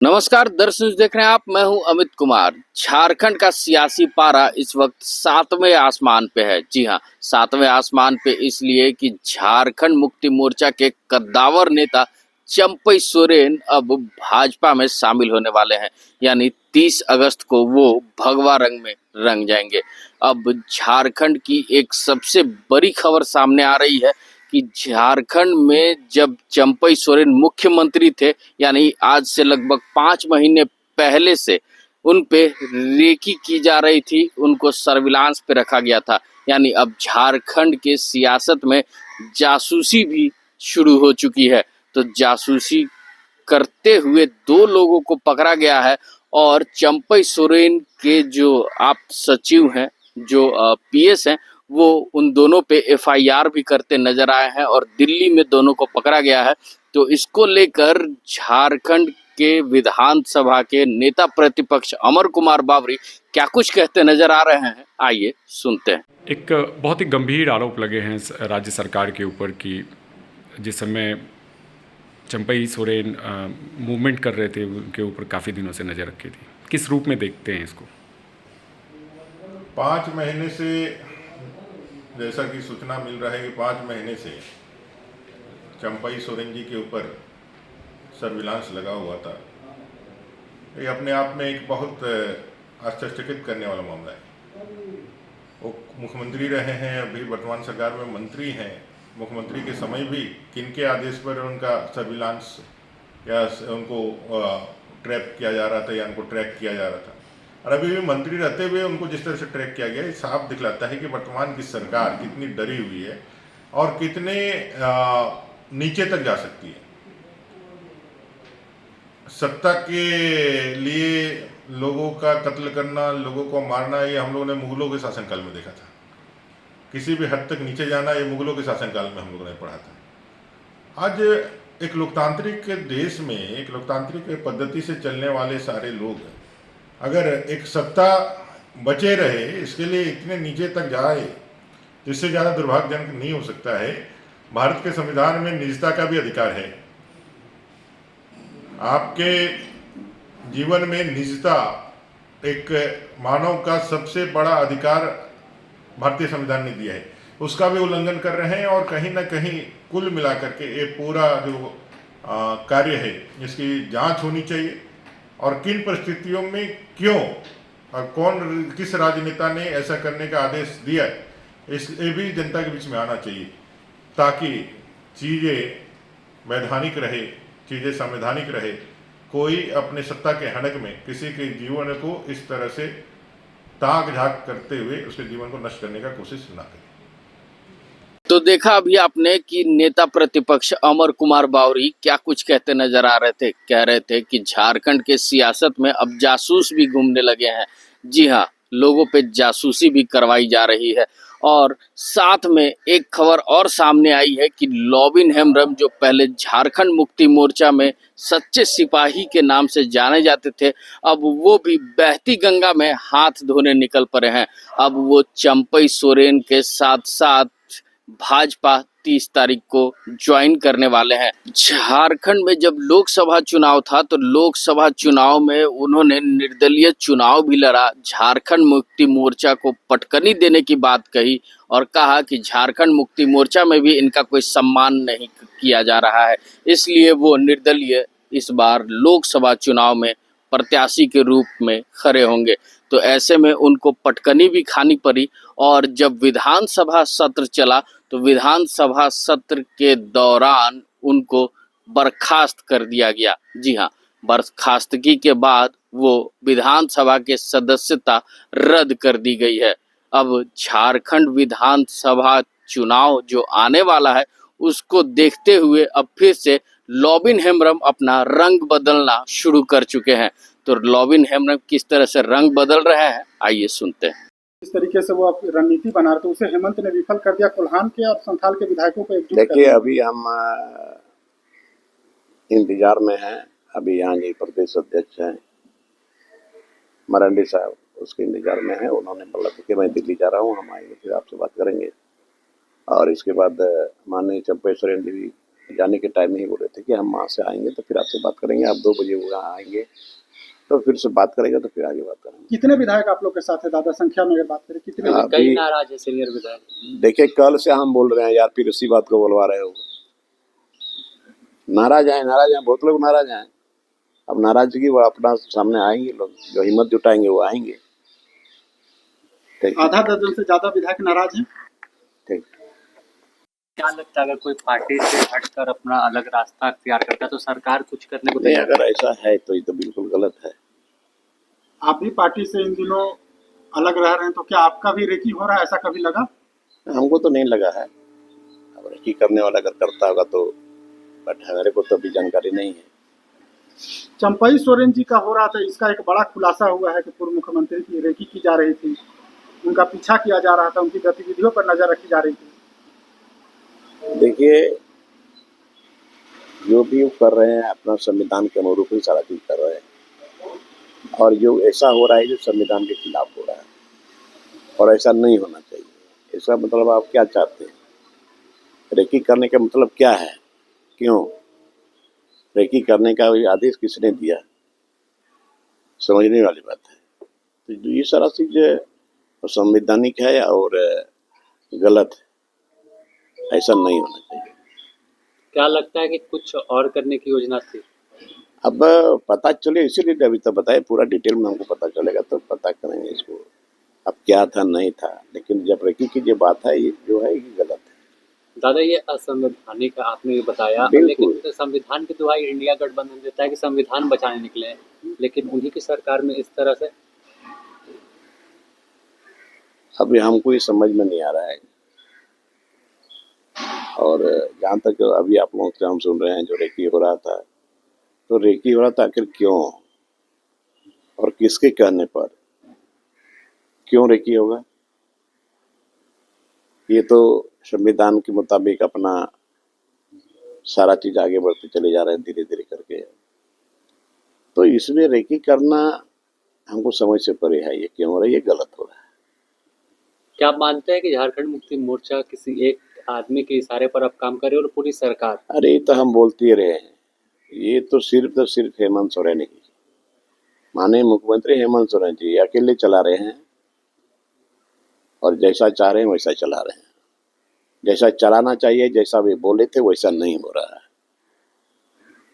नमस्कार दर्शक देख रहे हैं आप। मैं हूं अमित कुमार। झारखंड का सियासी पारा इस वक्त 7वें आसमान पे है। जी हां, 7वें आसमान पे इसलिए कि झारखंड मुक्ति मोर्चा के कद्दावर नेता चंपई सोरेन अब भाजपा में शामिल होने वाले हैं। यानी 30 अगस्त को वो भगवा रंग में रंग जाएंगे। अब झारखंड की एक सबसे बड़ी खबर सामने आ रही है कि झारखंड में जब चंपई सोरेन मुख्यमंत्री थे, यानी आज से लगभग 5 महीने पहले से उन पे रेकी की जा रही थी, उनको सर्विलांस पे रखा गया था। यानी अब झारखंड के सियासत में जासूसी भी शुरू हो चुकी है। तो जासूसी करते हुए 2 लोगों को पकड़ा गया है और चंपई सोरेन के जो आप सचिव हैं, जो पीएस हैं, वो उन दोनों पे एफआईआर भी करते नजर आए हैं और दिल्ली में दोनों को पकड़ा गया है। तो इसको लेकर झारखंड के विधानसभा के नेता प्रतिपक्ष अमर कुमार बावरी क्या कुछ कहते नजर आ रहे हैं, आइए सुनते हैं। एक बहुत ही गंभीर आरोप लगे हैं राज्य सरकार के ऊपर कि जिस समय चंपई सोरेन मूवमेंट कर रहे थे उनके ऊपर काफ़ी दिनों से नज़र रखी थी। किस रूप में देखते हैं इसको? 5 महीने से, जैसा कि सूचना मिल रहा है कि 5 महीने से चंपई सोरेन जी के ऊपर सर्विलांस लगा हुआ था। ये अपने आप में एक बहुत आश्चर्यचकित करने वाला मामला है। वो मुख्यमंत्री रहे हैं, अभी वर्तमान सरकार में मंत्री हैं। मुख्यमंत्री के समय भी किनके आदेश पर उनका सर्विलांस या उनको ट्रैप किया जा रहा था या उनको ट्रैक किया जा रहा था, और अभी भी मंत्री रहते हुए उनको जिस तरह से ट्रैक किया गया, ये साफ दिखलाता है कि वर्तमान की सरकार कितनी डरी हुई है और कितने नीचे तक जा सकती है। सत्ता के लिए लोगों का कत्ल करना, लोगों को मारना, ये हम लोगों ने मुगलों के शासनकाल में देखा था। किसी भी हद तक नीचे जाना, ये मुगलों के शासनकाल में हम लोगों ने पढ़ा था। आज एक लोकतांत्रिक देश में, एक लोकतांत्रिक पद्धति से चलने वाले सारे लोग अगर एक सत्ता बचे रहे, इसके लिए इतने नीचे तक जाए, जिससे ज़्यादा दुर्भाग्यजनक नहीं हो सकता है। भारत के संविधान में निजता का भी अधिकार है। आपके जीवन में निजता एक मानव का सबसे बड़ा अधिकार भारतीय संविधान ने दिया है, उसका भी उल्लंघन कर रहे हैं। और कहीं ना कहीं कुल मिलाकर के ये पूरा जो कार्य है, इसकी जांच होनी चाहिए और किन परिस्थितियों में क्यों और कौन, किस राजनेता ने ऐसा करने का आदेश दिया, ये भी जनता के बीच में आना चाहिए, ताकि चीज़ें वैधानिक रहे, चीज़ें संवैधानिक रहे। कोई अपने सत्ता के हनक में किसी के जीवन को इस तरह से ताक झाक करते हुए उसके जीवन को नष्ट करने का कोशिश ना करे। तो देखा अभी आपने कि नेता प्रतिपक्ष अमर कुमार बावरी क्या कुछ कहते नजर आ रहे थे। कह रहे थे कि झारखंड के सियासत में अब जासूस भी घूमने लगे हैं। जी हाँ, लोगों पे जासूसी भी करवाई जा रही है। और साथ में एक खबर और सामने आई है कि लॉबिन हेम्ब्रम, जो पहले झारखंड मुक्ति मोर्चा में सच्चे सिपाही के नाम से जाने जाते थे, अब वो भी बहती गंगा में हाथ धोने निकल पड़े हैं। अब वो चंपई सोरेन के साथ साथ भाजपा 30 तारीख को ज्वाइन करने वाले हैं। झारखंड में जब लोकसभा चुनाव था तो लोकसभा चुनाव में उन्होंने निर्दलीय चुनाव भी लड़ा, झारखंड मुक्ति मोर्चा को पटकनी देने की बात कही और कहा कि झारखंड मुक्ति मोर्चा में भी इनका कोई सम्मान नहीं किया जा रहा है, इसलिए वो निर्दलीय इस बार लोकसभा चुनाव में प्रत्याशी के रूप में खड़े होंगे। तो ऐसे में उनको पटकनी भी खानी पड़ी। और जब विधानसभा सत्र चला तो विधानसभा सत्र के दौरान उनको बर्खास्त कर दिया गया। जी हाँ, बर्खास्तगी के बाद वो विधानसभा के सदस्यता रद्द कर दी गई है। अब झारखंड विधानसभा चुनाव जो आने वाला है, उसको देखते हुए अब फिर से लॉबिन हेम्ब्रम अपना रंग बदलना शुरू कर चुके हैं। तो लॉबिन हेम्ब्रम किस तरह से रंग बदल रहे हैं, आइए सुनते हैं। इस तरीके से वो रणनीति बना रहे थे, उसे हेमंत ने विफल कर दिया। कोल्हान के और संथाल के विधायकों को एकजुट देखिए, अभी हम इंतजार में हैं। अभी यहाँ जी प्रदेश अध्यक्ष हैं मरांडी साहब, उसके इंतजार में हैं। उन्होंने बोला था कि मैं दिल्ली जा रहा हूँ, हम आएंगे फिर आपसे बात करेंगे। और इसके बाद माननीय चंपई सोरेन जी भी जाने के टाइम में ही बोल रहे थे कि हम वहाँ से आएंगे तो फिर आपसे बात करेंगे, आप 2 बजे वहाँ आएंगे तो फिर से बात करेंगे, तो फिर आगे बात करेंगे। कितने विधायक आप लोग के साथ है दादा, संख्या में अगर बात करें कितने? अभी कई नाराज है सीनियर विधायक। देखिए, कल से हम बोल रहे हैं यार, फिर उसी बात को बोलवा रहे हो। नाराज हैं, बहुत लोग नाराज हैं। अब नाराजगी वो अपना सामने आएंगे, लोग जो हिम्मत जुटाएंगे वो आएंगे। ठीक, आधा दर्जन से ज्यादा विधायक नाराज हैं। ठीक। क्या लगता है अगर कोई पार्टी से हटकर अपना अलग रास्ता अख्तियार करता है तो सरकार कुछ करने को नहीं, तैयार अगर ऐसा है तो ये तो बिल्कुल गलत है। आप भी पार्टी से इन दिनों अलग रह रहे हैं, तो क्या आपका भी रेकी हो रहा है, ऐसा कभी लगा? हमको तो नहीं लगा है। अब रेकी करने वाला अगर करता होगा तो, बट हमारे को तो अभी जानकारी नहीं है। चंपई सोरेन जी का हो रहा था, इसका एक बड़ा खुलासा हुआ है कि पूर्व मुख्यमंत्री की रेकी की जा रही थी, उनका पीछा किया जा रहा था, उनकी गतिविधियों पर नजर रखी जा रही थी। देखिए, जो भी वो कर रहे हैं अपना संविधान के अनुरूप ही सारा चीज कर रहे हैं, और जो ऐसा हो रहा है जो संविधान के खिलाफ हो रहा है, और ऐसा नहीं होना चाहिए। इसका मतलब आप क्या चाहते हैं? रेकी करने का मतलब क्या है? क्यों रेकी करने का आदेश किसने दिया? समझने वाली बात है। तो ये सारा चीज संवैधानिक है और गलत है, ऐसा नहीं होना चाहिए। क्या लगता है कि कुछ और करने की योजना थी? अब पता चले, इसीलिए अभी तो बताए, पूरा डिटेल में हमको पता चलेगा तो पता करेंगे इसको अब क्या था नहीं था। लेकिन जब रेकी की जो बात है, ये जो है ये गलत है। दादा, ये असंवैधानिक आपने ये बताया, लेकिन संविधान की दुहाई इंडिया गठबंधन देता है कि संविधान बचाने निकले हैं, लेकिन उन्हीं की सरकार में इस तरह से। अभी हमको ये समझ में नहीं आ रहा है, और जहाँ तक अभी आप लोगों से हम सुन रहे हैं जो रेकी हो रहा था, तो रेकी हो रहा था आखिर क्यों और किसके कहने पर? क्यों रेकी होगा? ये तो संविधान के मुताबिक अपना सारा चीज आगे बढ़ते चले जा रहे हैं धीरे धीरे करके, तो इसमें रेकी करना हमको समझ से परे है। ये क्यों हो रहा है? ये गलत हो रहा है। क्या आप मानते हैं कि झारखंड मुक्ति मोर्चा किसी एक आदमी के इशारे पर अब काम करे और पूरी सरकार? अरे, ये तो हम बोलते ही रहे हैं, ये तो सिर्फ हेमंत सोरेन ही, माननीय मुख्यमंत्री हेमंत सोरेन जी अकेले चला रहे हैं, और जैसा चाह रहे हैं वैसा चला रहे हैं। जैसा चलाना चाहिए, जैसा वे बोले थे वैसा नहीं हो रहा है।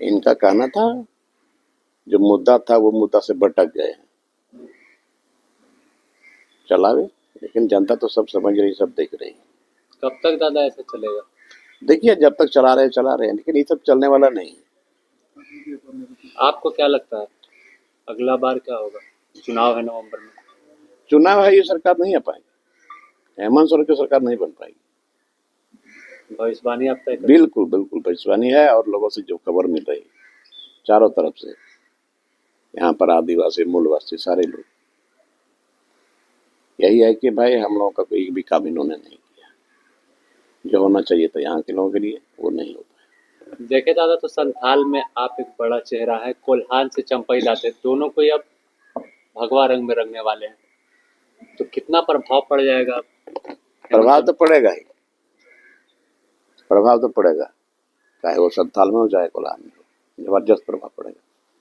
इनका कहना था जो मुद्दा था वो मुद्दा से भटक गए हैं। चलावे, लेकिन जनता तो सब समझ रही, सब देख रही। कब तक दादा ऐसा चलेगा? देखिए, जब तक चला रहे हैं, लेकिन ये सब चलने वाला नहीं है। आपको क्या लगता है अगला बार क्या होगा? चुनाव है नवंबर में। चुनाव है, ये सरकार नहीं आ पाएगी, हेमंत सोरेन की सरकार नहीं बन पाएगी। भविष्यवाणी आप तय करें। बिल्कुल भविष्यवाणी है, और लोगों से जो खबर मिल रही चारों तरफ से, यहाँ पर आदिवासी मूलवासी सारे लोग, यही है कि भाई हम लोगों का कोई भी काम इन्होंने नहीं किया, जो होना चाहिए था यहाँ के लोगों के लिए वो नहीं होता है। देखे दादा, तो संथाल में आप एक बड़ा चेहरा है, कोल्हान से चंपई लाते, दोनों को अब भगवा रंग में रंगने वाले हैं, तो कितना प्रभाव पड़ जाएगा? प्रभाव तो पड़ेगा ही, प्रभाव तो पड़ेगा, चाहे वो संथाल में हो चाहे कोल्हान में हो, जबरदस्त प्रभाव पड़ेगा।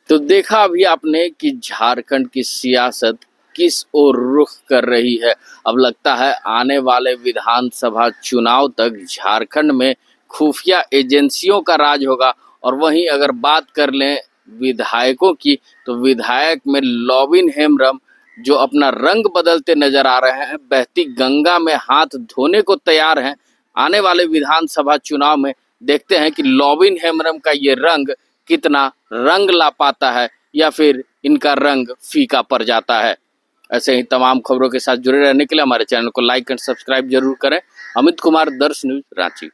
तो देखा अभी आपने कि झारखंड की सियासत किस ओर रुख कर रही है। अब लगता है आने वाले विधानसभा चुनाव तक झारखंड में खुफिया एजेंसियों का राज होगा। और वहीं अगर बात कर लें विधायकों की, तो विधायक में लॉबिन हेम्ब्रम जो अपना रंग बदलते नजर आ रहे हैं, बहती गंगा में हाथ धोने को तैयार हैं। आने वाले विधानसभा चुनाव में देखते हैं कि लॉबिन हेम्ब्रम का ये रंग कितना रंग ला पाता है, या फिर इनका रंग फीका पड़ जाता है। ऐसे ही तमाम खबरों के साथ जुड़े रहने के लिए हमारे चैनल को लाइक एंड सब्सक्राइब जरूर करें। अमित कुमार, दर्श न्यूज, रांची।